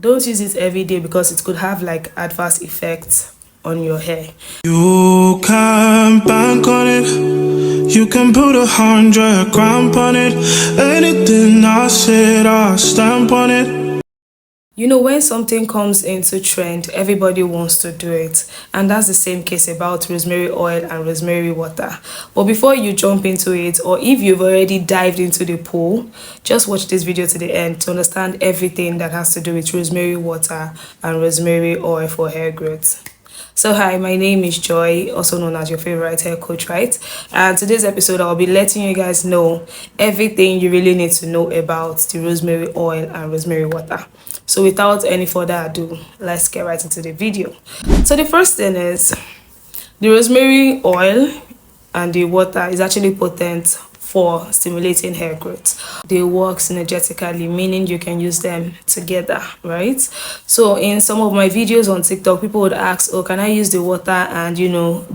Don't use it every day because it could have like adverse effects on your hair. You can bank on it. You can put 100 grand on it. Anything I said, I stamp on it. You know, when something comes into trend, everybody wants to do it. And that's the same case about rosemary oil and rosemary water. But before you jump into it, or if you've already dived into the pool, just watch this video to the end to understand everything that has to do with rosemary water and rosemary oil for hair growth. So hi, my name is Joy, also known as your favorite hair coach, right? And today's episode, I'll be letting you guys know everything you really need to know about the rosemary oil and rosemary water. So without any further ado, let's get right into the video. So the first thing is the rosemary oil and the water is actually potent for stimulating hair growth. They work synergetically, meaning you can use them together, right? So in some of my videos on TikTok, people would ask, oh, can I use the water and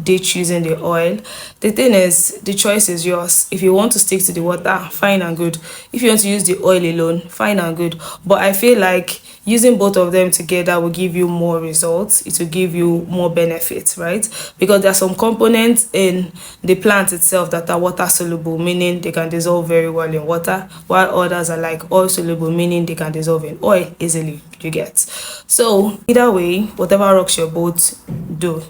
ditch using the oil? The thing is, the choice is yours. If you want to stick to the water, fine and good. If you want to use the oil alone, fine and good. But I feel like using both of them together will give you more results. It will give you more benefits, right? Because there are some components in the plant itself that are water soluble, meaning they can dissolve very well in water, while others are like oil soluble, meaning they can dissolve in oil easily. You get. So either way, whatever rocks your boat, do.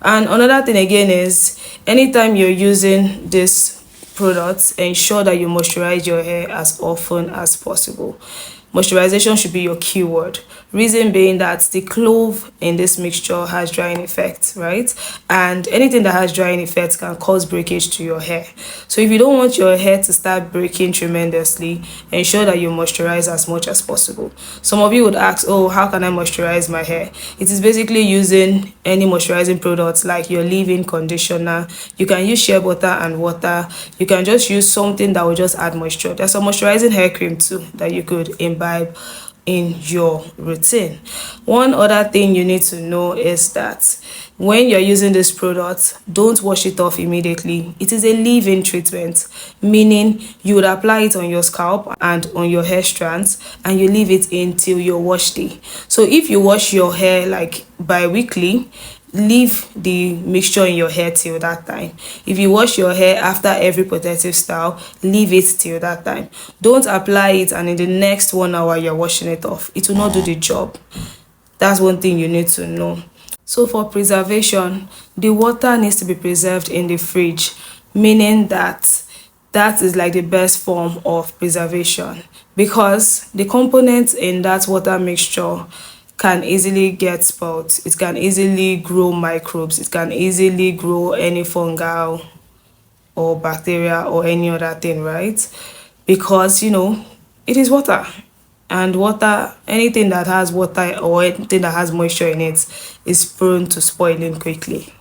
And another thing again is anytime you're using this products, ensure that you moisturize your hair as often as possible. Moisturization should be your keyword. Reason being that the clove in this mixture has drying effects, right? And anything that has drying effects can cause breakage to your hair. So if you don't want your hair to start breaking tremendously, ensure that you moisturize as much as possible. Some of you would ask, oh, how can I moisturize my hair? It is basically using any moisturizing products like your leave-in conditioner. You can use shea butter and water. You can just use something that will just add moisture. There's some moisturizing hair cream too that you could imbibe in your routine. One other thing you need to know is that when you're using this product, don't wash it off immediately. It is a leave-in treatment, meaning you would apply it on your scalp and on your hair strands and you leave it in till your wash day. So if you wash your hair like bi-weekly, leave the mixture in your hair till that time. If you wash your hair after every protective style, leave it till that time. Don't apply it and in the next 1 hour you're washing it off. It will not do the job. That's one thing you need to know. So for preservation, the water needs to be preserved in the fridge, meaning that is like the best form of preservation because the components in that water mixture can easily get spoiled. It can easily grow microbes. It can easily grow any fungal or bacteria or any other thing, right? Because, it is water. And water, anything that has water or anything that has moisture in it is prone to spoiling quickly.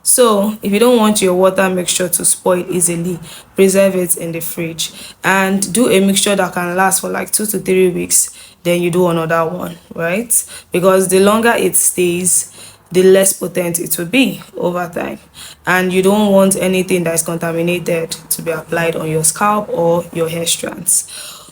So if you don't want your water mixture to spoil easily, preserve it in the fridge and do a mixture that can last for like 2 to 3 weeks. Then you do another one, right? Because the longer it stays, the less potent it will be over time. And you don't want anything that is contaminated to be applied on your scalp or your hair strands.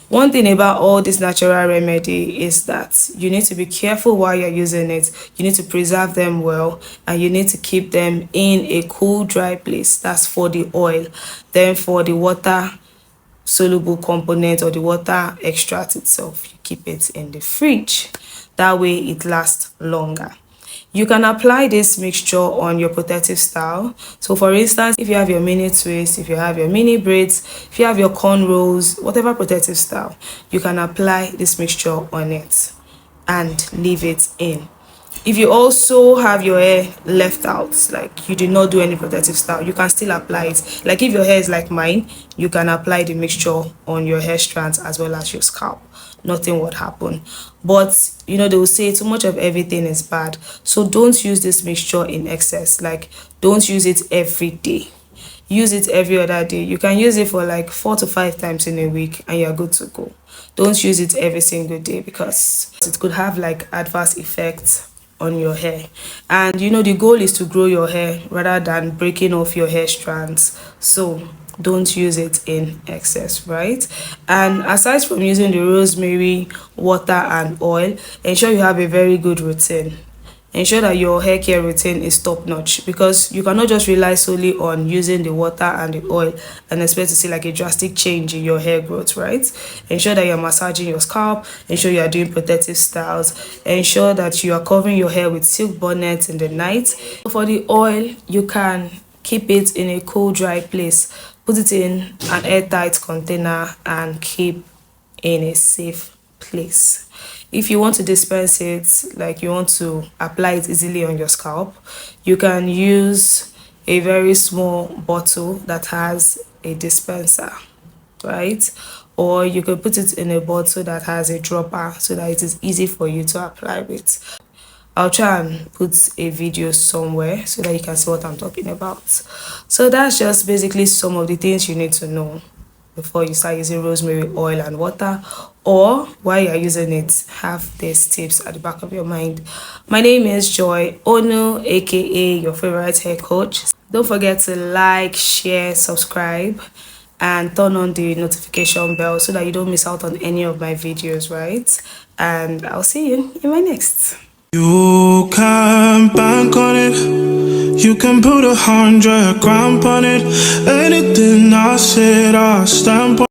One thing about all this natural remedy is that you need to be careful while you're using it. You need to preserve them well and you need to keep them in a cool, dry place. That's for the oil. Then for the water soluble component or the water extract itself, you keep it in the fridge. That way it lasts longer. You can apply this mixture on your protective style. So for instance, if you have your mini twist, if you have your mini braids, if you have your cornrows, whatever protective style, you can apply this mixture on it and leave it in. If you also have your hair left out, like you did not do any protective style, you can still apply it. Like if your hair is like mine, you can apply the mixture on your hair strands as well as your scalp. Nothing would happen. But they will say too much of everything is bad. So don't use this mixture in excess. Like don't use it every day. Use it every other day. You can use it for like 4 to 5 times in a week and you're good to go. Don't use it every single day because it could have like adverse effects on your hair. And the goal is to grow your hair rather than breaking off your hair strands. So don't use it in excess, right? And aside from using the rosemary water and oil, ensure you have a very good routine. Ensure that your hair care routine is top notch, because you cannot just rely solely on using the water and the oil and expect to see like a drastic change in your hair growth, right? Ensure that you're massaging your scalp, ensure you are doing protective styles, ensure that you are covering your hair with silk bonnets in the night. For the oil, you can keep it in a cool, dry place, put it in an airtight container and keep in a safe place. If you want to dispense it, like you want to apply it easily on your scalp, you can use a very small bottle that has a dispenser, right? Or you can put it in a bottle that has a dropper so that it is easy for you to apply with. I'll try and put a video somewhere so that you can see what I'm talking about. So that's just basically some of the things you need to know before you start using rosemary oil and water, or while you're using it, have these tips at the back of your mind. My name is Joy Ono, aka your favorite hair coach. Don't forget to like, share, subscribe, and turn on the notification bell so that you don't miss out on any of my videos, right? And I'll see you in my next. You can bank on it. You can put 100 grand on it. Anything I said, I stamp on.